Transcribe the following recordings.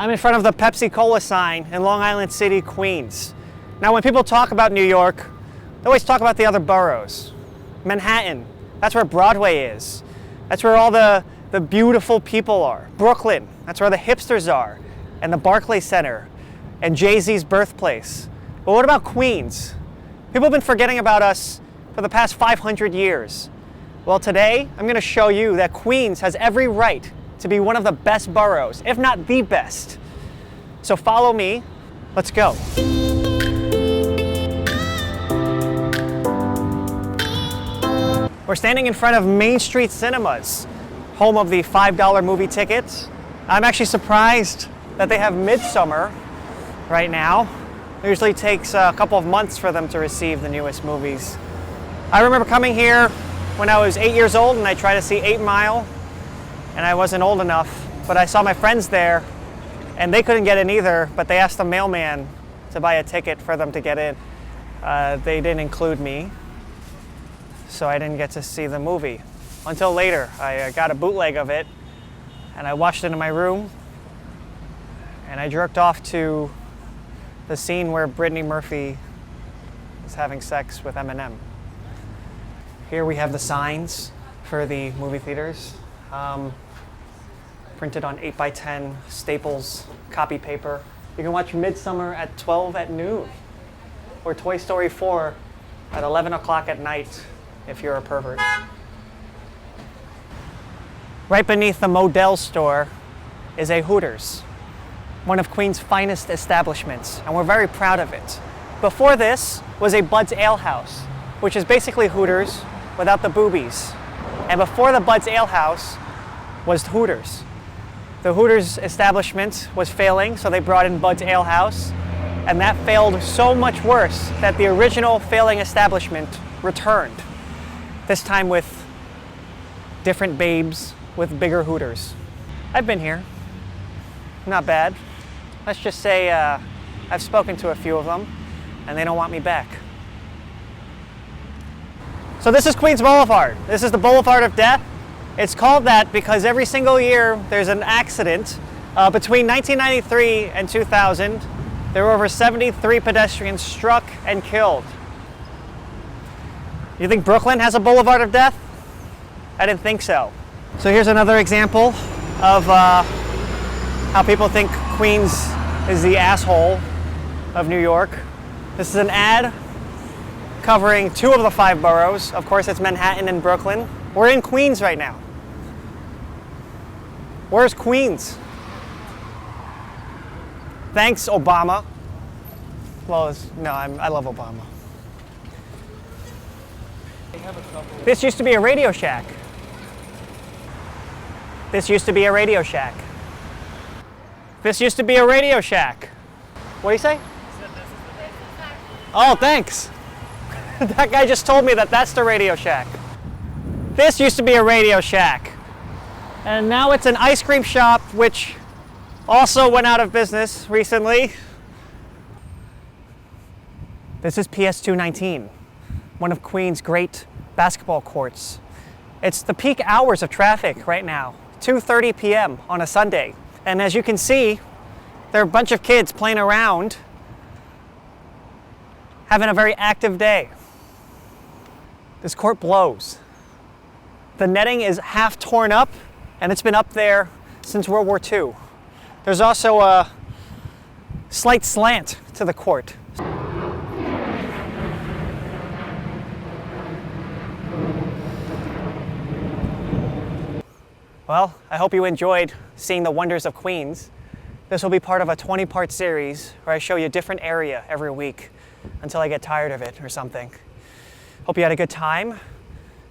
I'm in front of the Pepsi-Cola sign in Long Island City, Queens. Now when people talk about New York, they always talk about the other boroughs. Manhattan, that's where Broadway is. That's where all the beautiful people are. Brooklyn, that's where the hipsters are. And the Barclays Center, and Jay-Z's birthplace. But what about Queens? People have been forgetting about us for the past 500 years. Well, today, I'm going to show you that Queens has every right to be one of the best boroughs, if not the best. So follow me, let's go. We're standing in front of Main Street Cinemas, home of the $5 movie tickets. I'm actually surprised that they have Midsummer right now. It usually takes a couple of months for them to receive the newest movies. I remember coming here when I was 8 years old and I tried to see 8 Mile, and I wasn't old enough, but I saw my friends there and they couldn't get in either, but they asked the mailman to buy a ticket for them to get in. They didn't include me, so I didn't get to see the movie. Until later, I got a bootleg of it and I watched it in my room and I jerked off to the scene where Brittany Murphy is having sex with Eminem. Here we have the signs for the movie theaters, printed on 8x10 Staples copy paper. You can watch Midsummer at 12 at noon, or Toy Story 4 at 11 o'clock at night if you're a pervert. Right beneath the Modell store is a Hooters, one of Queens' finest establishments, and we're very proud of it. Before this was a Bud's Ale House, which is basically Hooters without the boobies. And before the Bud's Ale House was Hooters. The Hooters establishment was failing, so they brought in Bud's Ale House, and that failed so much worse that the original failing establishment returned, this time with different babes with bigger Hooters. I've been here. Not bad. Let's just say I've spoken to a few of them and they don't want me back. So this is Queens Boulevard. This is the Boulevard of Death. It's called that because every single year there's an accident. Between 1993 and 2000, there were over 73 pedestrians struck and killed. You think Brooklyn has a Boulevard of Death? I didn't think so. So here's another example of how people think Queens is the asshole of New York. This is an ad covering 2 of the 5 boroughs. Of course, it's Manhattan and Brooklyn. We're in Queens right now. Where's Queens? Thanks, Obama. Well, no, I love Obama. This used to be a Radio Shack. This used to be a Radio Shack. This used to be a Radio Shack. What do you say? Oh, thanks. That guy just told me that that's the Radio Shack. This used to be a Radio Shack. And now it's an ice cream shop, which also went out of business recently. This is PS219, one of Queens' great basketball courts. It's the peak hours of traffic right now, 2:30 p.m. on a Sunday. And as you can see, there are a bunch of kids playing around, having a very active day. This court blows. The netting is half torn up, and it's been up there since World War II. There's also a slight slant to the court. Well, I hope you enjoyed seeing the wonders of Queens. This will be part of a 20-part series where I show you a different area every week until I get tired of it or something. Hope you had a good time,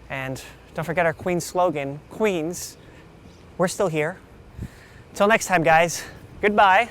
and don't forget our Queens slogan, Queens, we're still here. Till next time, guys, goodbye.